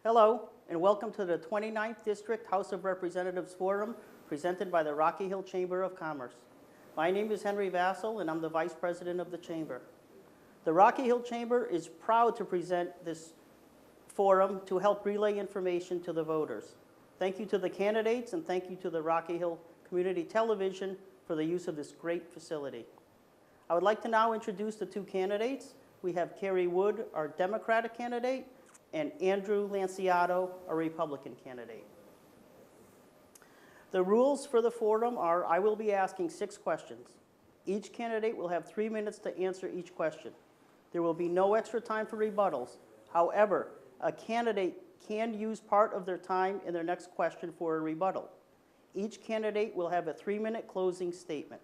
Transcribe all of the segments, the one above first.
Hello, and welcome to the 29th District House of Representatives Forum presented by the Rocky Hill Chamber of Commerce. My name is Henry Vassell, and I'm the Vice President of the Chamber. The Rocky Hill Chamber is proud to present this forum to help relay information to the voters. Thank you to the candidates, and thank you to the Rocky Hill Community Television for the use of this great facility. I would like to now introduce the two candidates. We have Kerry Wood, our Democratic candidate, and Andrew Lancie, a Republican candidate. The rules for the forum are I will be asking 6 questions. Each candidate will have 3 minutes to answer each question. There will be no extra time for rebuttals. However, a candidate can use part of their time in their next question for a rebuttal. Each candidate will have a 3-minute closing statement.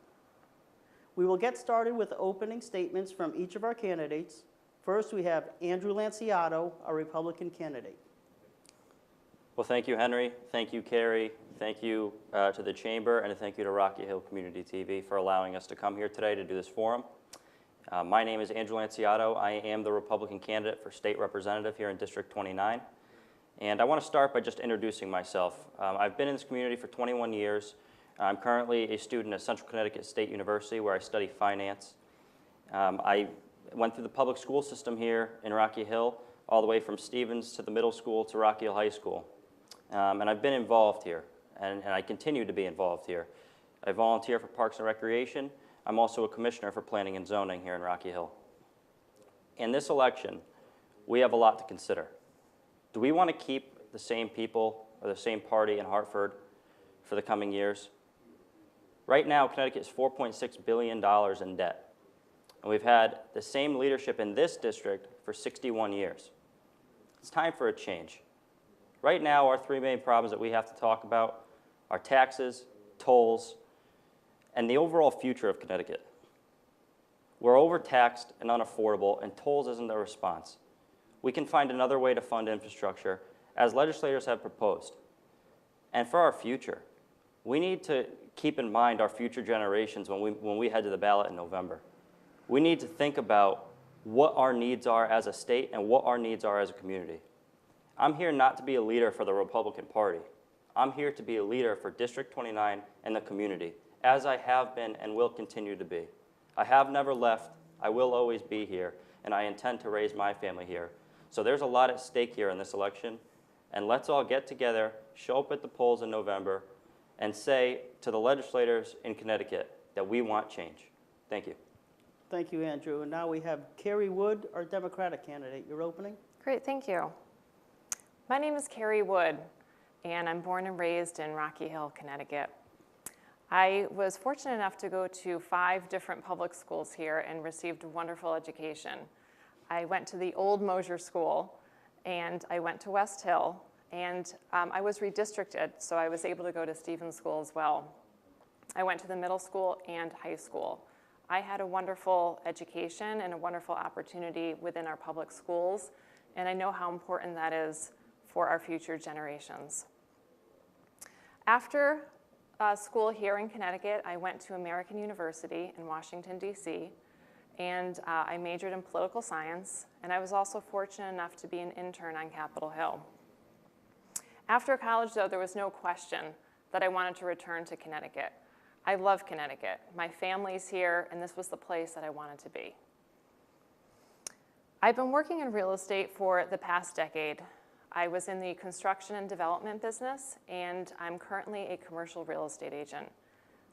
We will get started with opening statements from each of our candidates. First, we have Andrew Lancie, a Republican candidate. Well, thank you, Henry. Thank you, Kerry. Thank you to the Chamber, and thank you to Rocky Hill Community TV for allowing us to come here today to do this forum. My name is Andrew Lancie. I am the Republican candidate for state representative here in District 29. And I want to start by just introducing myself. I've been in this community for 21 years. I'm currently a student at Central Connecticut State University, where I study finance. I went through the public school system here in Rocky Hill, all the way from Stevens to the middle school to Rocky Hill High School. And I've been involved here, and I continue to be involved here. I volunteer for Parks and Recreation. I'm also a commissioner for Planning and Zoning here in Rocky Hill. In this election, we have a lot to consider. Do we want to keep the same people or the same party in Hartford for the coming years? Right now, Connecticut is $4.6 billion in debt. And we've had the same leadership in this district for 61 years. It's time for a change. Right now, our 3 main problems that we have to talk about are taxes, tolls, and the overall future of Connecticut. We're overtaxed and unaffordable, and tolls isn't the response. We can find another way to fund infrastructure, as legislators have proposed. And for our future, we need to keep in mind our future generations when we head to the ballot in November. We need to think about what our needs are as a state and what our needs are as a community. I'm here not to be a leader for the Republican Party. I'm here to be a leader for District 29 and the community, as I have been and will continue to be. I have never left. I will always be here, and I intend to raise my family here. So there's a lot at stake here in this election, and let's all get together, show up at the polls in November, and say to the legislators in Connecticut that we want change. Thank you. Thank you, Andrew. And now we have Kerry Wood, our Democratic candidate. Your opening? Great, thank you. My name is Kerry Wood, and I'm born and raised in Rocky Hill, Connecticut. I was fortunate enough to go to 5 different public schools here and received a wonderful education. I went to the old Mosier School, and I went to West Hill, and I was redistricted, so I was able to go to Stevens School as well. I went to the middle school and high school. I had a wonderful education and a wonderful opportunity within our public schools, and I know how important that is for our future generations. After school here in Connecticut, I went to American University in Washington, D.C., and I majored in political science, and I was also fortunate enough to be an intern on Capitol Hill. After college, though, there was no question that I wanted to return to Connecticut. I love Connecticut. My family's here, and this was the place that I wanted to be. I've been working in real estate for the past decade. I was in the construction and development business, and I'm currently a commercial real estate agent.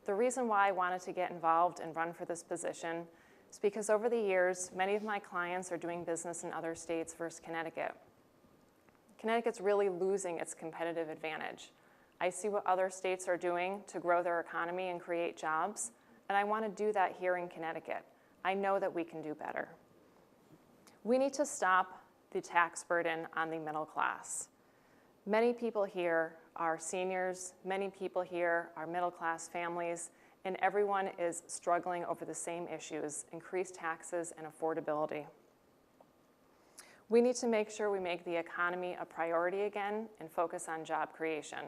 The reason why I wanted to get involved and run for this position is because over the years, many of my clients are doing business in other states versus Connecticut. Connecticut's really losing its competitive advantage. I see what other states are doing to grow their economy and create jobs, and I want to do that here in Connecticut. I know that we can do better. We need to stop the tax burden on the middle class. Many people here are seniors, many people here are middle-class families, and everyone is struggling over the same issues: increased taxes and affordability. We need to make sure we make the economy a priority again and focus on job creation.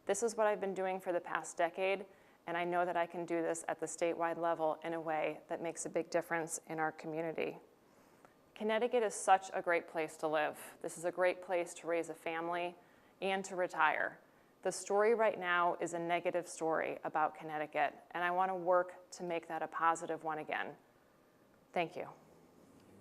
This is what I've been doing for the past decade, and I know that I can do this at the statewide level in a way that makes a big difference in our community. Connecticut is such a great place to live. This is a great place to raise a family and to retire. The story right now is a negative story about Connecticut, and I want to work to make that a positive one again. Thank you.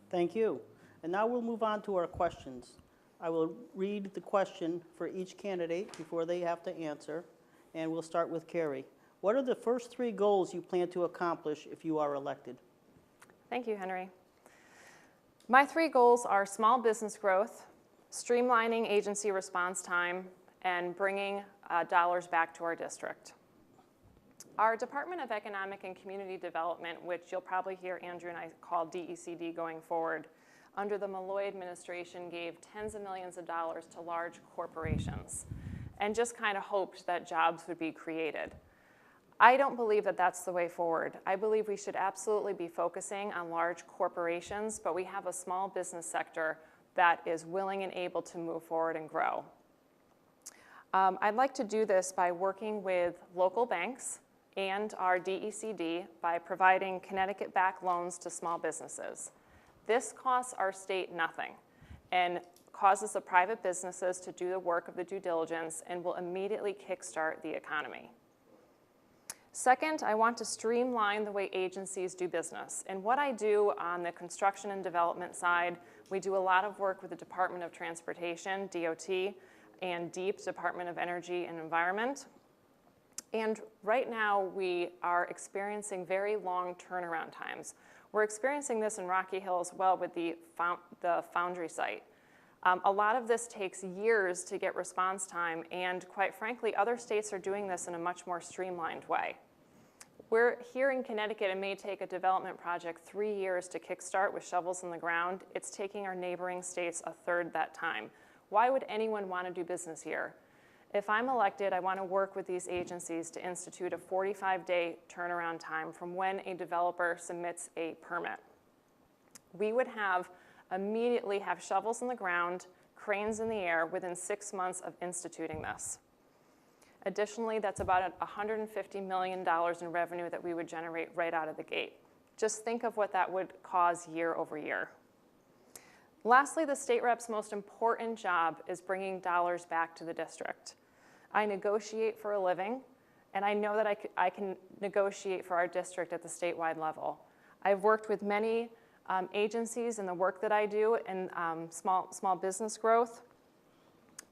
Thank you. And now we'll move on to our questions. I will read the question for each candidate before they have to answer, and we'll start with Carrie. What are the first 3 goals you plan to accomplish if you are elected? Thank you, Henry. My 3 goals are small business growth, streamlining agency response time, and bringing dollars back to our district. Our Department of Economic and Community Development, which you'll probably hear Andrew and I call DECD going forward, under the Malloy administration gave tens of millions of dollars to large corporations and just kind of hoped that jobs would be created. I don't believe that that's the way forward. I believe we should absolutely be focusing on large corporations, but we have a small business sector that is willing and able to move forward and grow. I'd like to do this by working with local banks and our DECD by providing Connecticut-backed loans to small businesses. This costs our state nothing and causes the private businesses to do the work of the due diligence and will immediately kickstart the economy. Second, I want to streamline the way agencies do business. And what I do on the construction and development side, we do a lot of work with the Department of Transportation, DOT, and DEEP, Department of Energy and Environment. And right now, we are experiencing very long turnaround times. We're experiencing this in Rocky Hill as well with the foundry site. A lot of this takes years to get response time, and quite frankly, other states are doing this in a much more streamlined way. We're here in Connecticut, it may take a development project 3 years to kickstart with shovels in the ground. It's taking our neighboring states a third that time. Why would anyone want to do business here? If I'm elected, I want to work with these agencies to institute a 45-day turnaround time from when a developer submits a permit. We would immediately have shovels in the ground, cranes in the air within 6 months of instituting this. Additionally, that's about $150 million in revenue that we would generate right out of the gate. Just think of what that would cause year over year. Lastly, the state rep's most important job is bringing dollars back to the district. I negotiate for a living, and I know that I can negotiate for our district at the statewide level. I've worked with many agencies in the work that I do in small business growth,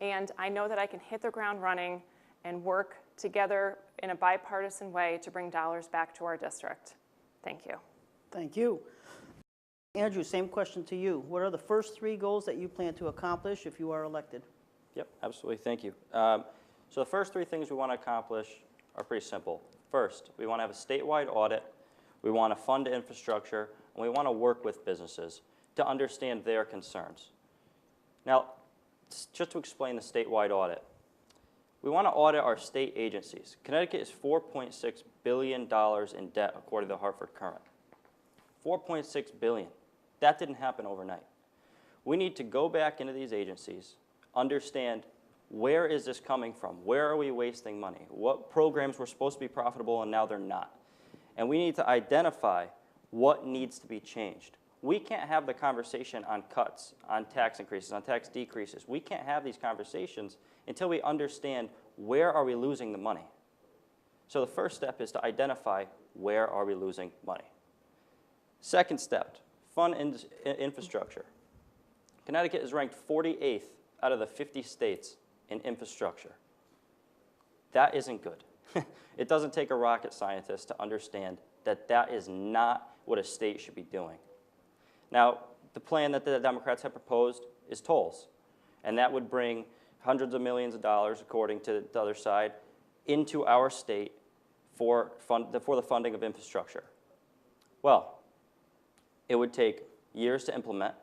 and I know that I can hit the ground running and work together in a bipartisan way to bring dollars back to our district. Thank you. Thank you. Andrew, same question to you. What are the first 3 goals that you plan to accomplish if you are elected? Yep, absolutely. Thank you. So the first 3 things we want to accomplish are pretty simple. First, we want to have a statewide audit. We want to fund infrastructure, and we want to work with businesses to understand their concerns. Now, just to explain the statewide audit, we want to audit our state agencies. Connecticut is $4.6 billion in debt, according to the Hartford Current. $4.6 billion. That didn't happen overnight. We need to go back into these agencies, understand where is this coming from? Where are we wasting money? What programs were supposed to be profitable and now they're not? And we need to identify what needs to be changed. We can't have the conversation on cuts, on tax increases, on tax decreases. We can't have these conversations until we understand where are we losing the money. So the first step is to identify where are we losing money. Second step, fund infrastructure. Connecticut is ranked 48th out of the 50 states in infrastructure. That isn't good. It doesn't take a rocket scientist to understand that that is not what a state should be doing. Now, the plan that the Democrats have proposed is tolls, and that would bring hundreds of millions of dollars, according to the other side, into our state for the funding of infrastructure. Well, it would take years to implement.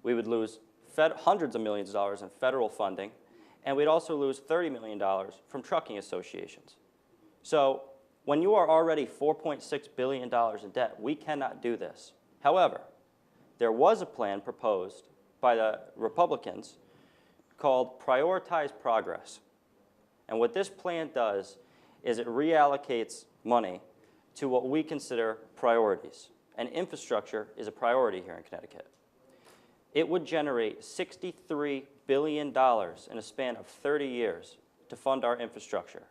We would lose hundreds of millions of dollars in federal funding, and we'd also lose $30 million from trucking associations. So when you are already $4.6 billion in debt, we cannot do this. However, there was a plan proposed by the Republicans called Prioritize Progress. And what this plan does is it reallocates money to what we consider priorities. And infrastructure is a priority here in Connecticut. It would generate $63 billion in a span of 30 years to fund our infrastructure.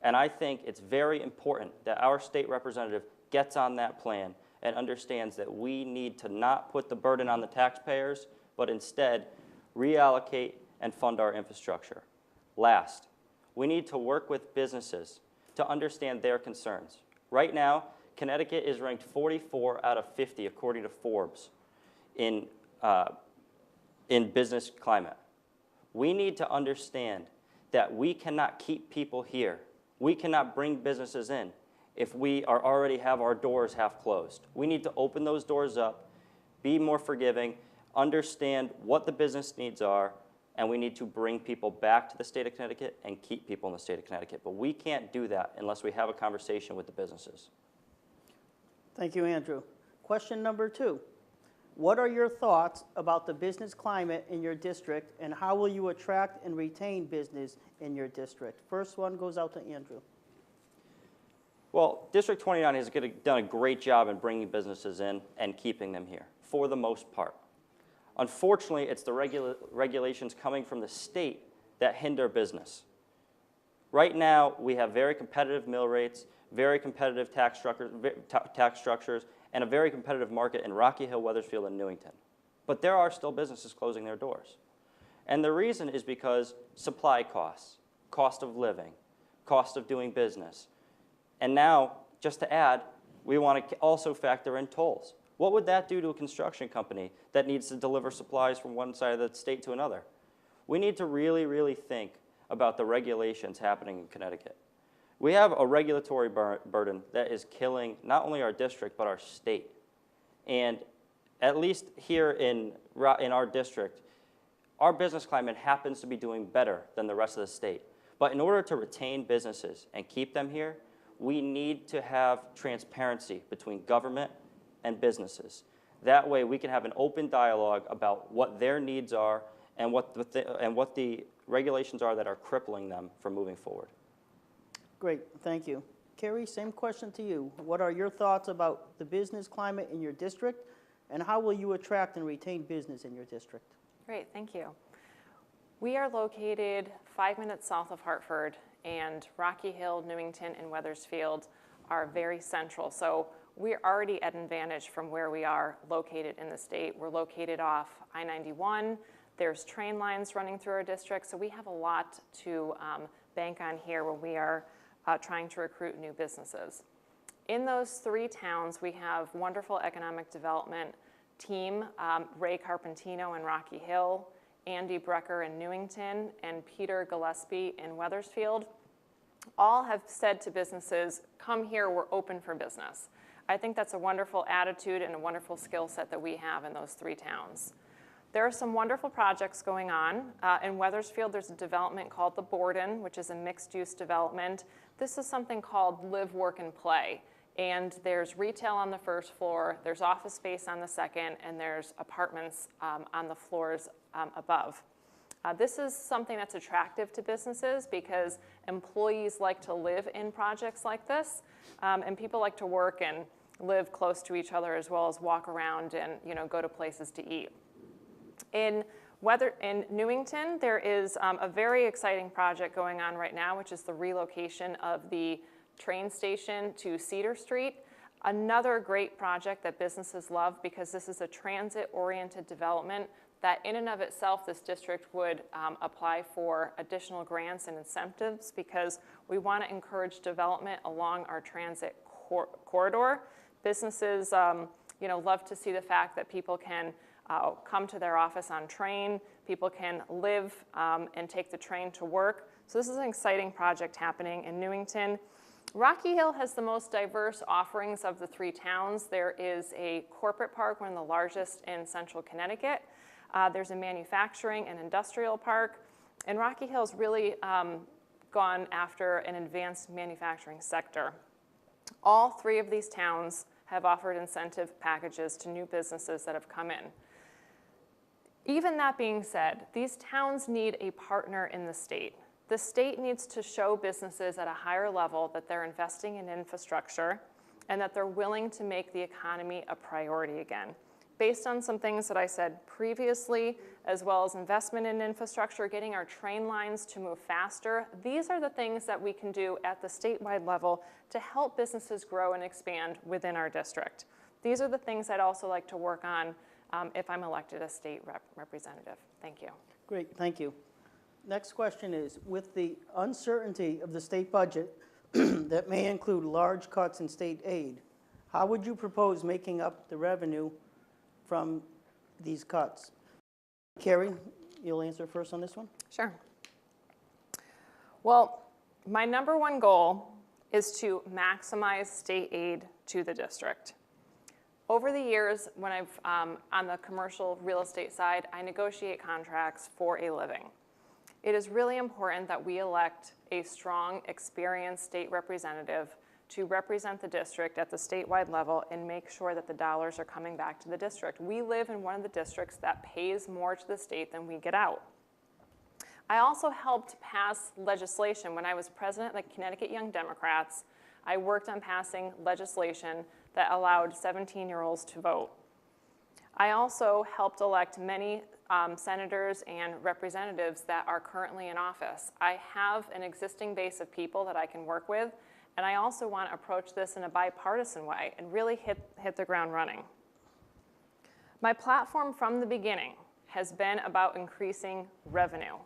And I think it's very important that our state representative gets on that plan and understands that we need to not put the burden on the taxpayers, but instead reallocate and fund our infrastructure. Last, we need to work with businesses to understand their concerns. Right now, Connecticut is ranked 44 out of 50, according to Forbes, in business climate. We need to understand that we cannot keep people here. We cannot bring businesses in if we already have our doors half closed. We need to open those doors up, be more forgiving, understand what the business needs are, and we need to bring people back to the state of Connecticut and keep people in the state of Connecticut. But we can't do that unless we have a conversation with the businesses. Thank you, Andrew. Question number 2. What are your thoughts about the business climate in your district, and how will you attract and retain business in your district? First one goes out to Andrew. Well, District 29 has done a great job in bringing businesses in and keeping them here, for the most part. Unfortunately, it's the regulations coming from the state that hinder business. Right now, we have very competitive mill rates, very competitive tax structures, and a very competitive market in Rocky Hill, Weathersfield, and Newington. But there are still businesses closing their doors. And the reason is because supply costs, cost of living, cost of doing business. And now, just to add, we want to also factor in tolls. What would that do to a construction company that needs to deliver supplies from one side of the state to another? We need to really, really think about the regulations happening in Connecticut. We have a regulatory burden that is killing not only our district, but our state. And at least here in our district, our business climate happens to be doing better than the rest of the state. But in order to retain businesses and keep them here, we need to have transparency between government and businesses. That way we can have an open dialogue about what their needs are and what the regulations are that are crippling them from moving forward. Great, thank you. Carrie, same question to you. What are your thoughts about the business climate in your district, and how will you attract and retain business in your district? Great, thank you. We are located 5 minutes south of Hartford, and Rocky Hill, Newington, and Weathersfield are very central. So we're already at an advantage from where we are located in the state. We're located off I-91. There's train lines running through our district, so we have a lot to bank on here when we are trying to recruit new businesses. In those 3 towns, we have wonderful economic development team, Ray Carpentino in Rocky Hill, Andy Brecker in Newington, and Peter Gillespie in Weathersfield. All have said to businesses, come here, we're open for business. I think that's a wonderful attitude and a wonderful skill set that we have in those 3 towns. There are some wonderful projects going on. In Weathersfield, there's a development called the Borden, which is a mixed-use development. This is something called live, work, and play. And there's retail on the first floor, there's office space on the second, and there's apartments on the floors above. This is something that's attractive to businesses because employees like to live in projects like this, and people like to work and live close to each other as well as walk around and go to places to eat. In Newington, there is a very exciting project going on right now, which is the relocation of the train station to Cedar Street. Another great project that businesses love because this is a transit-oriented development that in and of itself this district would apply for additional grants and incentives because we want to encourage development along our transit corridor. Businesses love to see the fact that people can come to their office on train, people can live and take the train to work. So this is an exciting project happening in Newington. Rocky Hill has the most diverse offerings of the 3 towns. There is a corporate park, one of the largest in central Connecticut. There's a manufacturing and industrial park. And Rocky Hill's really gone after an advanced manufacturing sector. All 3 of these towns have offered incentive packages to new businesses that have come in. Even that being said, these towns need a partner in the state. The state needs to show businesses at a higher level that they're investing in infrastructure and that they're willing to make the economy a priority again. based on some things that I said previously, as well as investment in infrastructure, getting our train lines to move faster, these are the things that we can do at the statewide level to help businesses grow and expand within our district. These are the things I'd also like to work on if I'm elected as state representative. Thank you. Great, thank you. Next question is, with the uncertainty of the state budget that may include large cuts in state aid, how would you propose making up the revenue from these cuts? Carrie, you'll answer first on this one? Sure. Well, my number one goal is to maximize state aid to the district. Over the years, when I've, on the commercial real estate side, I negotiate contracts for a living. It is really important that we elect a strong, experienced state representative to represent the district at the statewide level and make sure that the dollars are coming back to the district. We live in one of the districts that pays more to the state than we get out. I also helped pass legislation. When I was president of the Connecticut Young Democrats, I worked on passing legislation that allowed 17-year-olds to vote. I also helped elect many senators and representatives that are currently in office. I have an existing base of people that I can work with, and I also want to approach this in a bipartisan way and really hit the ground running. My platform from the beginning has been about increasing revenue.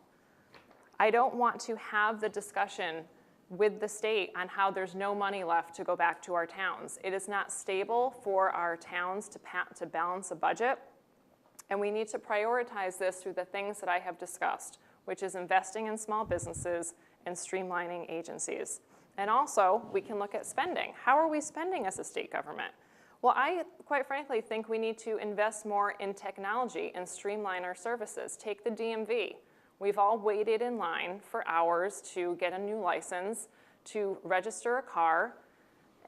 I don't want to have the discussion with the state on how there's no money left to go back to our towns. It is not stable for our towns to balance a budget, and we need to prioritize this through the things that I have discussed, which is investing in small businesses and streamlining agencies. And also, we can look at spending. How are we spending as a state government? Well, I quite frankly think we need to invest more in technology and streamline our services. Take the DMV. We've all waited in line for hours to get a new license, to register a car.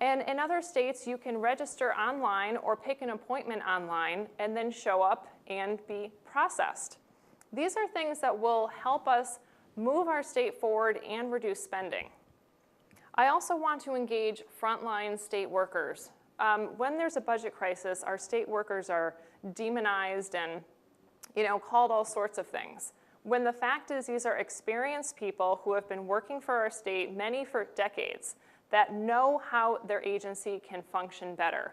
And in other states, you can register online or pick an appointment online and then show up and be processed. These are things that will help us move our state forward and reduce spending. I also want to engage frontline state workers. When there's a budget crisis, our state workers are demonized and called all sorts of things. When the fact is these are experienced people who have been working for our state, many for decades, that know how their agency can function better.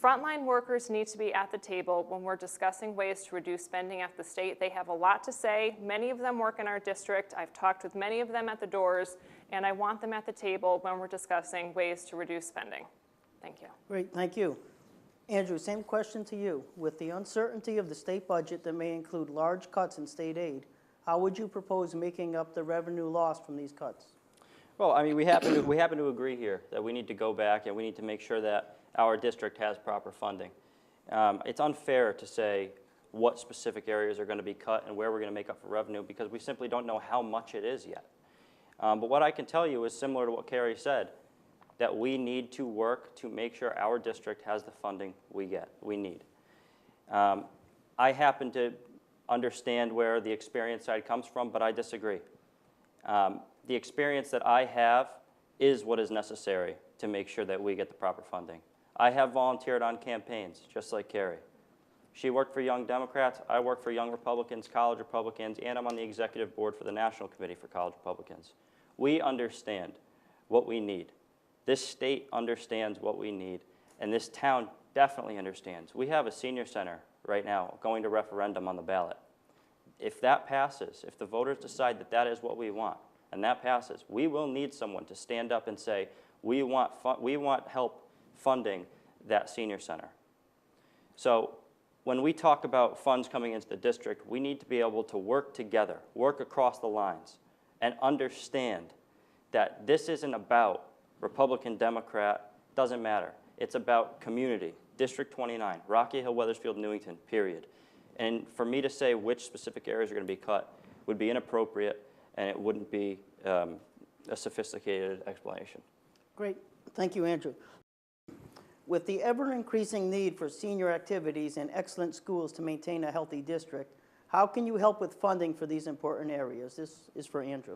Frontline workers need to be at the table when we're discussing ways to reduce spending at the state. They have a lot to say. Many of them work in our district. I've talked with many of them at the doors, and I want them at the table when we're discussing ways to reduce spending. Thank you. Great, thank you. Andrew, same question to you. With the uncertainty of the state budget that may include large cuts in state aid, how would you propose making up the revenue lost from these cuts? Well, I mean, we happen to agree here that we need to go back and we need to make sure that our district has proper funding. It's unfair to say what specific areas are going to be cut and where we're going to make up for revenue because we simply don't know how much it is yet. But what I can tell you is similar to what Carrie said, that we need to work to make sure our district has the funding we need. I happen to understand where the experience side comes from, but I disagree. The experience that I have is what is necessary to make sure that we get the proper funding. I have volunteered on campaigns, just like Carrie. She worked for Young Democrats, I work for Young Republicans, College Republicans, and I'm on the executive board for the National Committee for College Republicans. We understand what we need. This state understands what we need, and this town definitely understands. We have a senior center right now going to referendum on the ballot. If that passes, if the voters decide that that is what we want, and that passes, we will need someone to stand up and say, we want help funding that senior center. So when we talk about funds coming into the district, we need to be able to work together, work across the lines, and understand that this isn't about Republican, Democrat, doesn't matter. It's about community, District 29, Rocky Hill, Weathersfield, Newington, period. And for me to say which specific areas are going to be cut would be inappropriate, and it wouldn't be a sophisticated explanation. Great, thank you, Andrew. With the ever-increasing need for senior activities and excellent schools to maintain a healthy district, how can you help with funding for these important areas? This is for Andrew.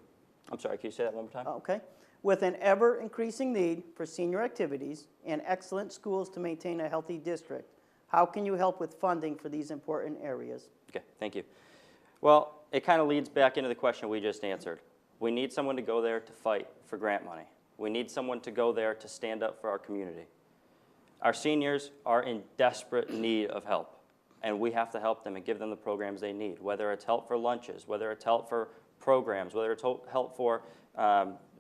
I'm sorry, can you say that one more time? Okay. With an ever-increasing need for senior activities and excellent schools to maintain a healthy district, How can you help with funding for these important areas? Okay, thank you. Well, it kind of leads back into the question we just answered. We need someone to go there to fight for grant money. We need someone to go there to stand up for our community. Our seniors are in desperate need of help, and we have to help them and give them the programs they need, whether it's help for lunches, whether it's help for programs, whether it's help for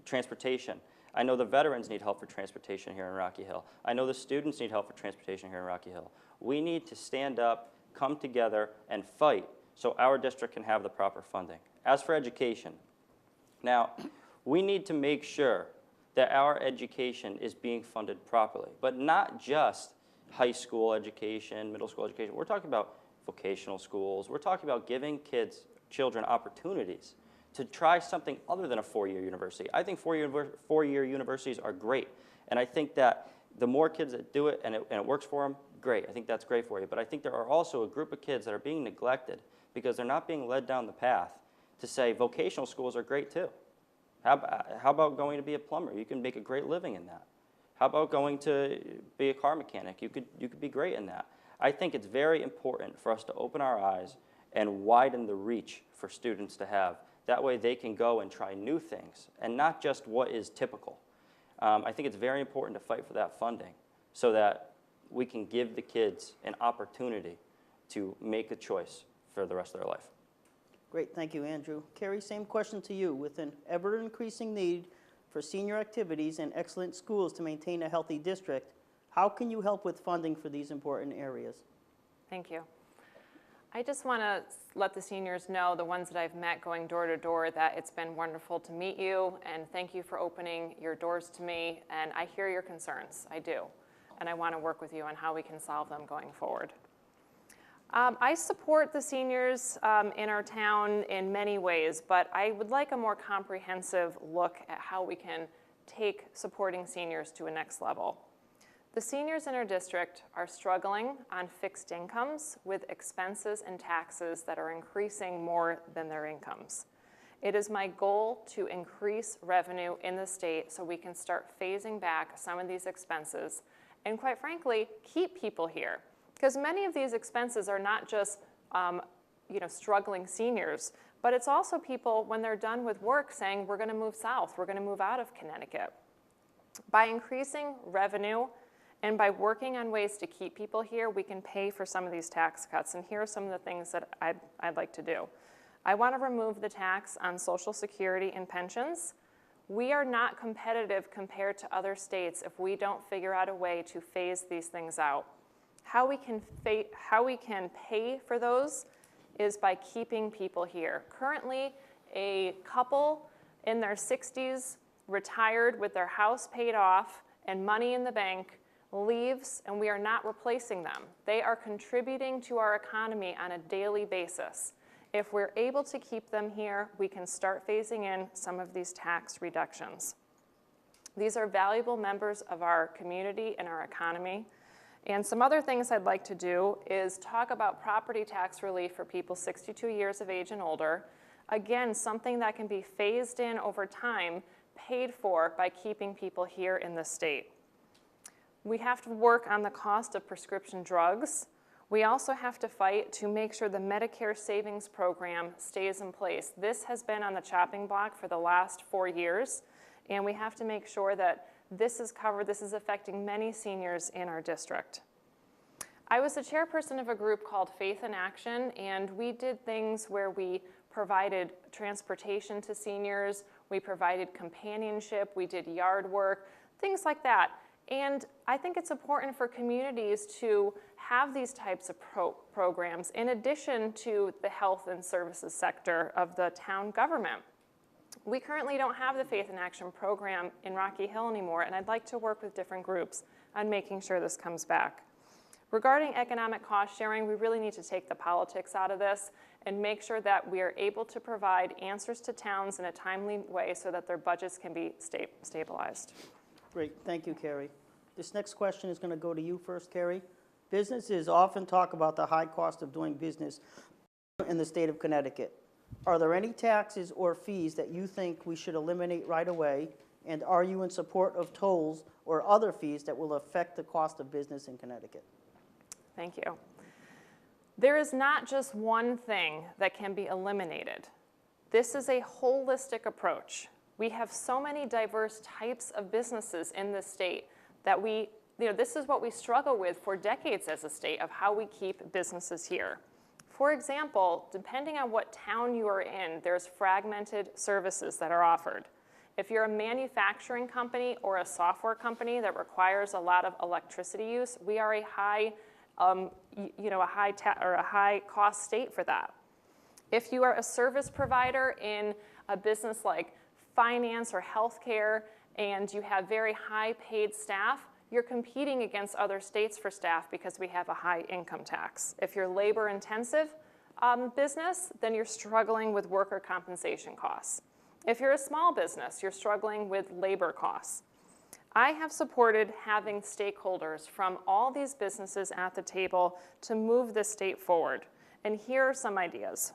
transportation. I know the veterans need help for transportation here in Rocky Hill. I know the students need help for transportation here in Rocky Hill. We need to stand up, come together, and fight so our district can have the proper funding. As for education, now, we need to make sure that our education is being funded properly, but not just high school education, middle school education. We're talking about vocational schools. We're talking about giving children opportunities to try something other than a four-year university. I think four-year universities are great, and I think that the more kids that do it and it works for them, great. I think that's great for you, but I think there are also a group of kids that are being neglected because they're not being led down the path to say vocational schools are great too. How about going to be a plumber? You can make a great living in that. How about going to be a car mechanic? You could be great in that. I think it's very important for us to open our eyes and widen the reach for students to have. That way they can go and try new things and not just what is typical. I think it's very important to fight for that funding so that we can give the kids an opportunity to make a choice for the rest of their life. Great, thank you, Andrew. Carrie, same question to you. With an ever-increasing need for senior activities and excellent schools to maintain a healthy district, how can you help with funding for these important areas? Thank you. I just want to let the seniors know, the ones that I've met going door to door, that it's been wonderful to meet you, and thank you for opening your doors to me. And I hear your concerns, I do. And I want to work with you on how we can solve them going forward. I support the seniors in our town in many ways, but I would like a more comprehensive look at how we can take supporting seniors to a next level. The seniors in our district are struggling on fixed incomes with expenses and taxes that are increasing more than their incomes. It is my goal to increase revenue in the state so we can start phasing back some of these expenses and, quite frankly, keep people here. Because many of these expenses are not just struggling seniors, but it's also people when they're done with work saying, we're going to move south, we're going to move out of Connecticut. By increasing revenue and by working on ways to keep people here, we can pay for some of these tax cuts. And here are some of the things that I'd like to do. I want to remove the tax on Social Security and pensions. We are not competitive compared to other states if we don't figure out a way to phase these things out. How we can pay for those is by keeping people here. Currently, a couple in their 60s, retired with their house paid off and money in the bank, leaves, and we are not replacing them. They are contributing to our economy on a daily basis. If we're able to keep them here, we can start phasing in some of these tax reductions. These are valuable members of our community and our economy. And some other things I'd like to do is talk about property tax relief for people 62 years of age and older. Again, something that can be phased in over time, paid for by keeping people here in the state. We have to work on the cost of prescription drugs. We also have to fight to make sure the Medicare Savings Program stays in place. This has been on the chopping block for the last 4 years, and we have to make sure that this is covered. This is affecting many seniors in our district. I was the chairperson of a group called Faith in Action, and we did things where we provided transportation to seniors, we provided companionship, we did yard work, things like that. And I think it's important for communities to have these types of programs in addition to the health and services sector of the town government. We currently don't have the Faith in Action program in Rocky Hill anymore, and I'd like to work with different groups on making sure this comes back. Regarding economic cost sharing, we really need to take the politics out of this and make sure that we are able to provide answers to towns in a timely way so that their budgets can be stabilized. Great, thank you, Carrie. This next question is going to go to you first, Carrie. Businesses often talk about the high cost of doing business in the state of Connecticut. Are there any taxes or fees that you think we should eliminate right away? And are you in support of tolls or other fees that will affect the cost of business in Connecticut? Thank you. There is not just one thing that can be eliminated. This is a holistic approach. We have so many diverse types of businesses in this state that this is what we struggle with for decades as a state of how we keep businesses here. For example, depending on what town you are in, there's fragmented services that are offered. If you're a manufacturing company or a software company that requires a lot of electricity use, we are a high cost state for that. If you are a service provider in a business like finance or healthcare and you have very high paid staff, you're competing against other states for staff because we have a high income tax. If you're labor intensive business, then you're struggling with worker compensation costs. If you're a small business, you're struggling with labor costs. I have supported having stakeholders from all these businesses at the table to move the state forward. And here are some ideas.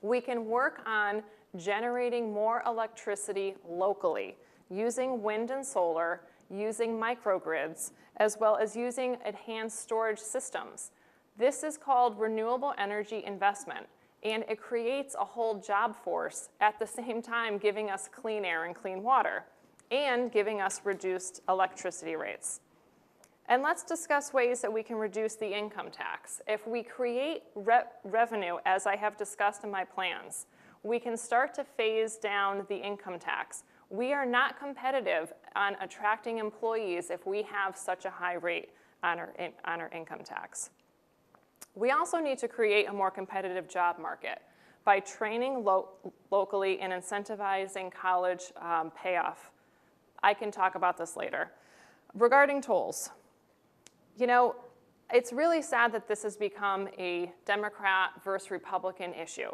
We can work on generating more electricity locally, using wind and solar, using microgrids, as well as using enhanced storage systems. This is called renewable energy investment, and it creates a whole job force at the same time giving us clean air and clean water, and giving us reduced electricity rates. And let's discuss ways that we can reduce the income tax. If we create revenue, as I have discussed in my plans, we can start to phase down the income tax. We are not competitive on attracting employees if we have such a high rate on our income tax. We also need to create a more competitive job market by training locally and incentivizing college payoff. I can talk about this later. Regarding tolls, it's really sad that this has become a Democrat versus Republican issue.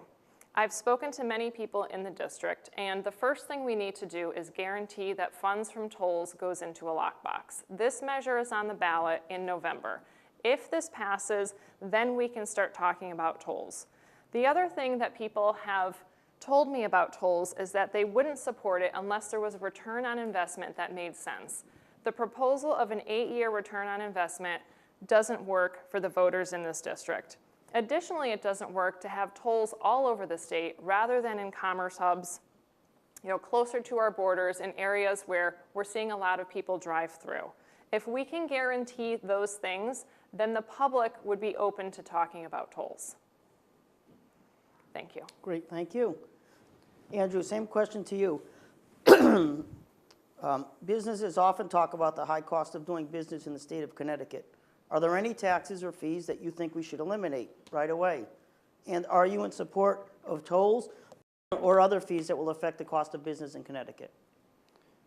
I've spoken to many people in the district, and the first thing we need to do is guarantee that funds from tolls goes into a lockbox. This measure is on the ballot in November. If this passes, then we can start talking about tolls. The other thing that people have told me about tolls is that they wouldn't support it unless there was a return on investment that made sense. The proposal of an 8-year return on investment doesn't work for the voters in this district. Additionally, it doesn't work to have tolls all over the state rather than in commerce hubs, closer to our borders in areas where we're seeing a lot of people drive through. If we can guarantee those things, then the public would be open to talking about tolls. Thank you. Great, thank you. Andrew, same question to you. Businesses often talk about the high cost of doing business in the state of Connecticut. Are there any taxes or fees that you think we should eliminate right away? And are you in support of tolls or other fees that will affect the cost of business in Connecticut?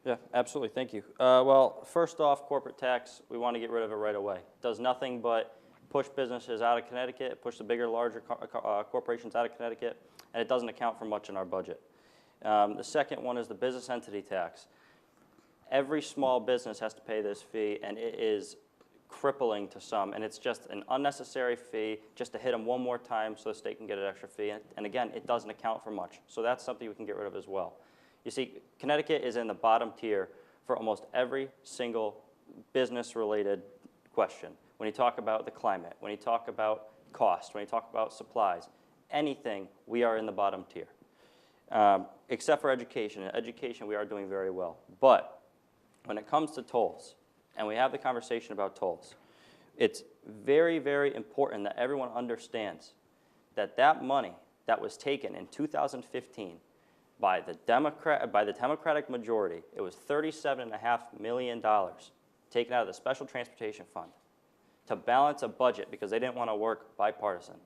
Yeah, absolutely. Thank you. Well, first off, corporate tax, we want to get rid of it right away. It does nothing but push businesses out of Connecticut, push the bigger, larger corporations out of Connecticut, and it doesn't account for much in our budget. The second one is the business entity tax. Every small business has to pay this fee, and it is crippling to some, and it's just an unnecessary fee just to hit them one more time so the state can get an extra fee. And again, it doesn't account for much. So that's something we can get rid of as well. You see, Connecticut is in the bottom tier for almost every single business-related question. When you talk about the climate, when you talk about cost, when you talk about supplies, anything, we are in the bottom tier. Except for education. In education, we are doing very well. But when it comes to tolls, and we have the conversation about tolls, it's very, very important that everyone understands that that money that was taken in 2015 by the Democratic majority, it was $37.5 million taken out of the Special Transportation Fund to balance a budget because they didn't want to work bipartisan.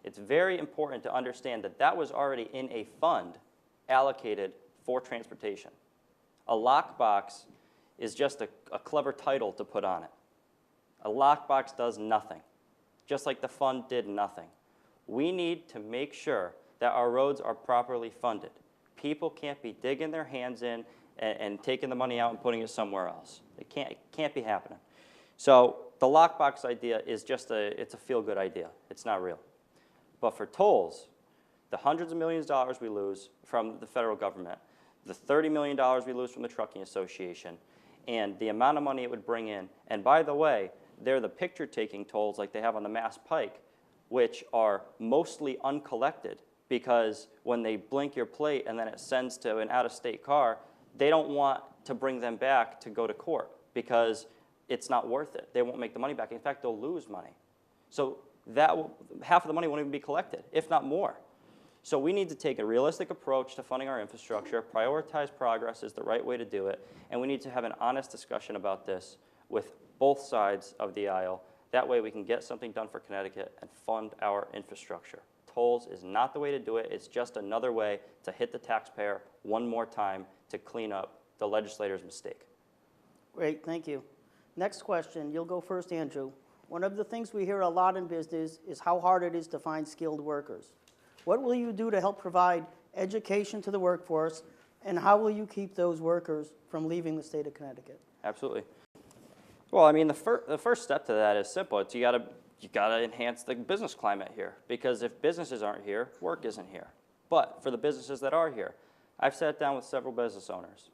It's very important to understand that that was already in a fund allocated for transportation. A lockbox is just a clever title to put on it. A lockbox does nothing, just like the fund did nothing. We need to make sure that our roads are properly funded. People can't be digging their hands in and taking the money out and putting it somewhere else. It can't be happening. So the lockbox idea is just it's a feel-good idea. It's not real. But for tolls, the hundreds of millions of dollars we lose from the federal government, the $30 million we lose from the Trucking Association, and the amount of money it would bring in. And by the way, they're the picture-taking tolls like they have on the Mass Pike, which are mostly uncollected because when they blink your plate and then it sends to an out-of-state car, they don't want to bring them back to go to court because it's not worth it. They won't make the money back. In fact, they'll lose money. So half of the money won't even be collected, if not more. So we need to take a realistic approach to funding our infrastructure. Prioritize progress is the right way to do it. And we need to have an honest discussion about this with both sides of the aisle. That way we can get something done for Connecticut and fund our infrastructure. Tolls is not the way to do it. It's just another way to hit the taxpayer one more time to clean up the legislator's mistake. Great, thank you. Next question, you'll go first, Andrew. One of the things we hear a lot in business is how hard it is to find skilled workers. What will you do to help provide education to the workforce, and how will you keep those workers from leaving the state of Connecticut? Absolutely. Well, I mean, the first step to that is simple. It's you gotta enhance the business climate here, because if businesses aren't here, work isn't here. But for the businesses that are here, I've sat down with several business owners,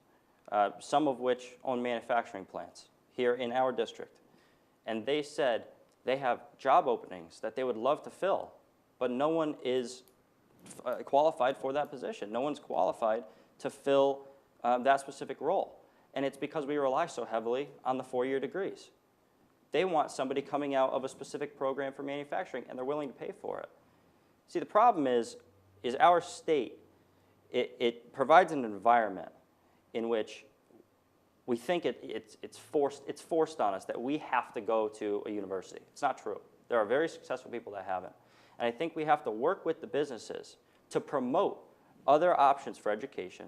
some of which own manufacturing plants here in our district, and they said they have job openings that they would love to fill, but no one is qualified for that position. No one's qualified to fill that specific role. And it's because we rely so heavily on the 4-year degrees. They want somebody coming out of a specific program for manufacturing, and they're willing to pay for it. See, the problem is our state, it provides an environment in which we think it's forced on us that we have to go to a university. It's not true. There are very successful people that haven't. And I think we have to work with the businesses to promote other options for education,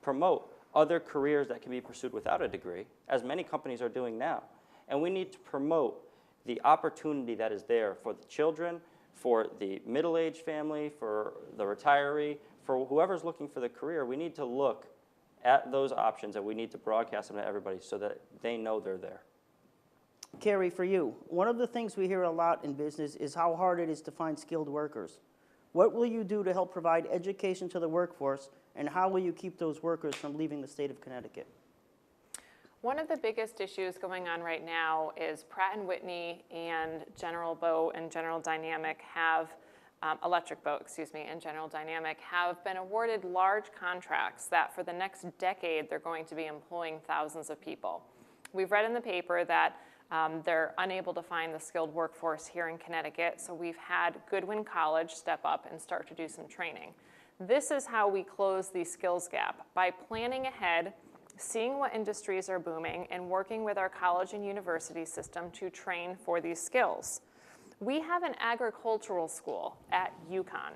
promote other careers that can be pursued without a degree, as many companies are doing now. And we need to promote the opportunity that is there for the children, for the middle-aged family, for the retiree, for whoever's looking for the career. We need to look at those options, and we need to broadcast them to everybody so that they know they're there. Carrie, for you, one of the things we hear a lot in business is how hard it is to find skilled workers. What will you do to help provide education to the workforce, and how will you keep those workers from leaving the state of Connecticut? One of the biggest issues going on right now is Pratt & Whitney and General Boat and General Dynamic have, Electric Boat, and General Dynamic have been awarded large contracts that for the next decade they're going to be employing thousands of people. We've read in the paper that they're unable to find the skilled workforce here in Connecticut, so we've had Goodwin College step up and start to do some training. This is how we close the skills gap, by planning ahead, seeing what industries are booming, and working with our college and university system to train for these skills. We have an agricultural school at UConn.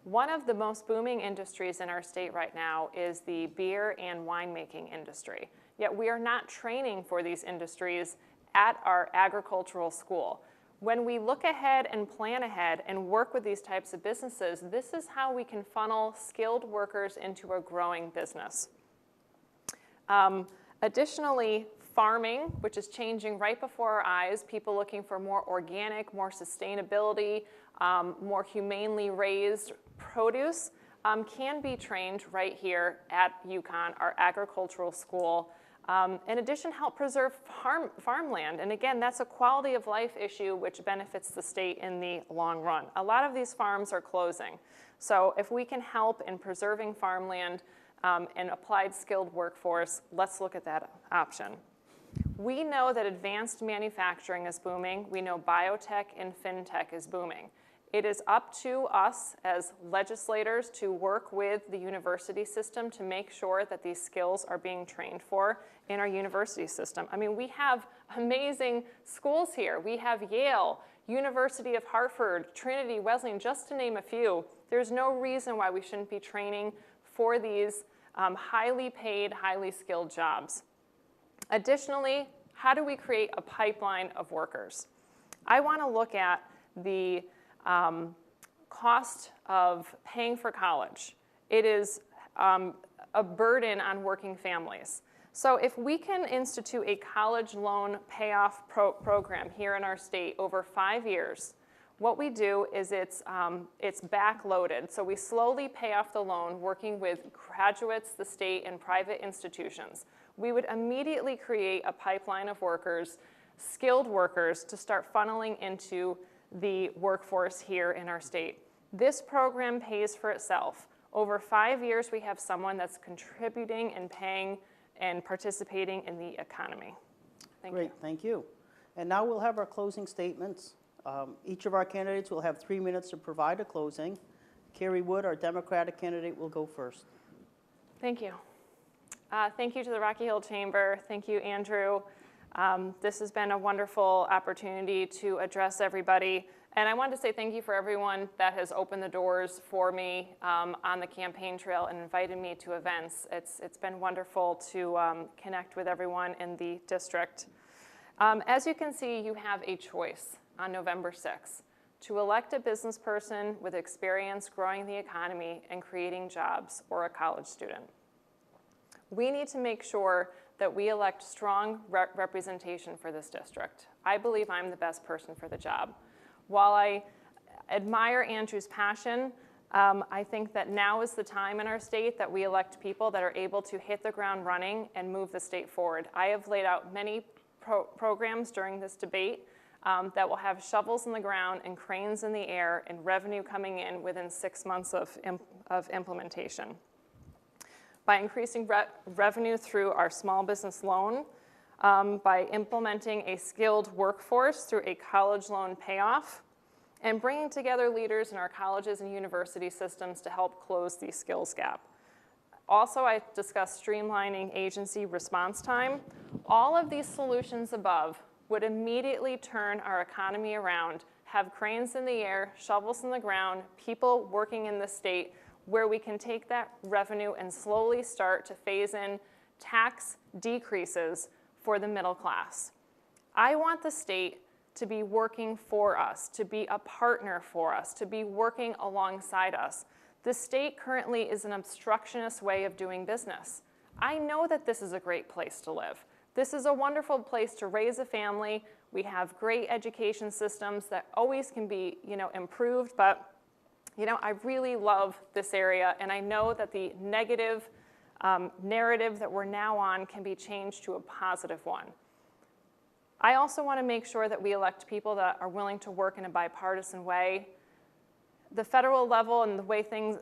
One of the most booming industries in our state right now is the beer and winemaking industry. Yet we are not training for these industries at our agricultural school. When we look ahead and plan ahead and work with these types of businesses, this is how we can funnel skilled workers into a growing business. Additionally, farming, which is changing right before our eyes, people looking for more organic, more sustainability, more humanely raised produce, can be trained right here at UConn, our agricultural school. In addition, help preserve farmland. And again, that's a quality of life issue which benefits the state in the long run. A lot of these farms are closing. So if we can help in preserving farmland and applied skilled workforce, let's look at that option. We know that advanced manufacturing is booming. We know biotech and fintech is booming. It is up to us as legislators to work with the university system to make sure that these skills are being trained for in our university system. I mean, we have amazing schools here. We have Yale, University of Hartford, Trinity, Wesleyan, just to name a few. There's no reason why we shouldn't be training for these highly paid, highly skilled jobs. Additionally, how do we create a pipeline of workers? I want to look at the cost of paying for college. It is a burden on working families. So if we can institute a college loan payoff program here in our state over 5 years, what we do is it's backloaded. So we slowly pay off the loan working with graduates, the state, and private institutions. We would immediately create a pipeline of workers skilled workers to start funneling into the workforce here in our state. This program pays for itself. Over 5 years, we have someone that's contributing and paying and participating in the economy. Thank you. Great, thank you. And now we'll have our closing statements. Each of our candidates will have 3 minutes to provide a closing. Carrie Wood, our Democratic candidate, will go first. Thank you. Thank you to the Rocky Hill Chamber. Thank you, Andrew. This has been a wonderful opportunity to address everybody. And I wanted to say thank you for everyone that has opened the doors for me on the campaign trail and invited me to events. It's been wonderful to connect with everyone in the district. As you can see, you have a choice on November 6th to elect a business person with experience growing the economy and creating jobs, or a college student. We need to make sure that we elect strong representation for this district. I believe I'm the best person for the job. While I admire Andrew's passion, I think that now is the time in our state that we elect people that are able to hit the ground running and move the state forward. I have laid out many programs during this debate that will have shovels in the ground and cranes in the air and revenue coming in within 6 months of implementation. By increasing revenue through our small business loan, by implementing a skilled workforce through a college loan payoff, and bringing together leaders in our colleges and university systems to help close the skills gap. Also, I discussed streamlining agency response time. All of these solutions above would immediately turn our economy around, have cranes in the air, shovels in the ground, people working in the state, where we can take that revenue and slowly start to phase in tax decreases for the middle class. I want the state to be working for us, to be a partner for us, to be working alongside us. The state currently is an obstructionist way of doing business. I know that this is a great place to live. This is a wonderful place to raise a family. We have great education systems that always can be, improved, but I really love this area, and I know that the negative narrative that we're now on can be changed to a positive one. I also want to make sure that we elect people that are willing to work in a bipartisan way. The federal level and the way things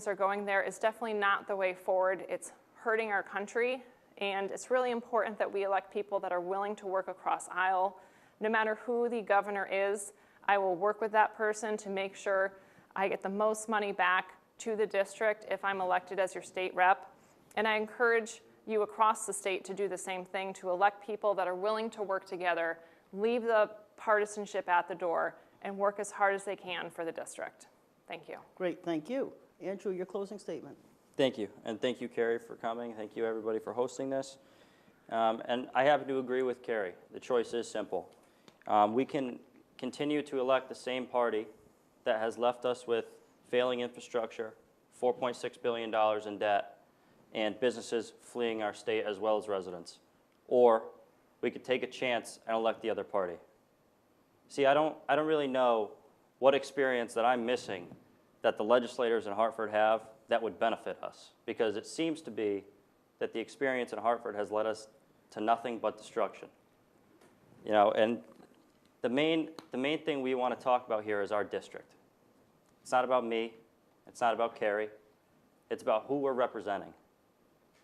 are going there is definitely not the way forward. It's hurting our country, and it's really important that we elect people that are willing to work across aisle. No matter who the governor is, I will work with that person to make sure I get the most money back to the district if I'm elected as your state rep. And I encourage you across the state to do the same thing, to elect people that are willing to work together, leave the partisanship at the door, and work as hard as they can for the district. Thank you. Great, thank you. Andrew, your closing statement. Thank you, and thank you, Carrie, for coming. Thank you, everybody, for hosting this. And I happen to agree with Carrie. The choice is simple. We can continue to elect the same party that has left us with failing infrastructure, $4.6 billion in debt, and businesses fleeing our state as well as residents. Or we could take a chance and elect the other party. See, I don't really know what experience that I'm missing that the legislators in Hartford have that would benefit us, because it seems to be that the experience in Hartford has led us to nothing but destruction. And the main thing we want to talk about here is our district. It's not about me. It's not about Carrie. It's about who we're representing.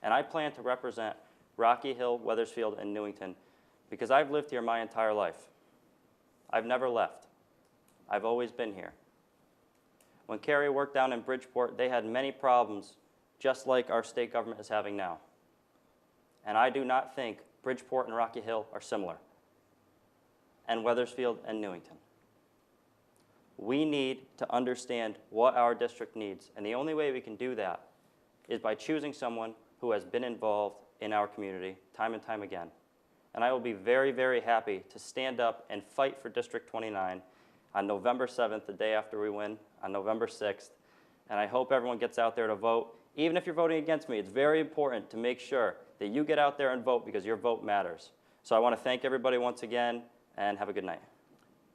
And I plan to represent Rocky Hill, Wethersfield, and Newington because I've lived here my entire life. I've never left. I've always been here. When Carrie worked down in Bridgeport, they had many problems just like our state government is having now. And I do not think Bridgeport and Rocky Hill are similar, and Wethersfield and Newington. We need to understand what our district needs, and the only way we can do that is by choosing someone who has been involved in our community time and time again. And I will be very, very happy to stand up and fight for District 29 on November 7th, the day after we win, on November 6th. And I hope everyone gets out there to vote. Even if you're voting against me, it's very important to make sure that you get out there and vote because your vote matters. So I want to thank everybody once again, and have a good night.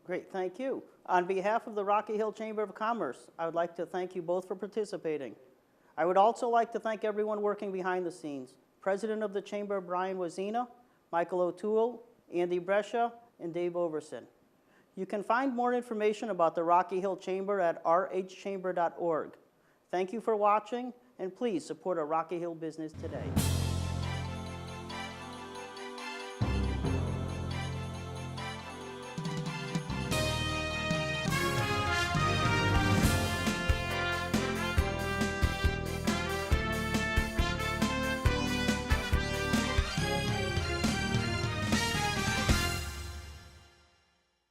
Great, thank you. On behalf of the Rocky Hill Chamber of Commerce, I would like to thank you both for participating. I would also like to thank everyone working behind the scenes. President of the Chamber, Brian Wazina, Michael O'Toole, Andy Brescia, and Dave Overson. You can find more information about the Rocky Hill Chamber at rhchamber.org. Thank you for watching, and please support a Rocky Hill business today.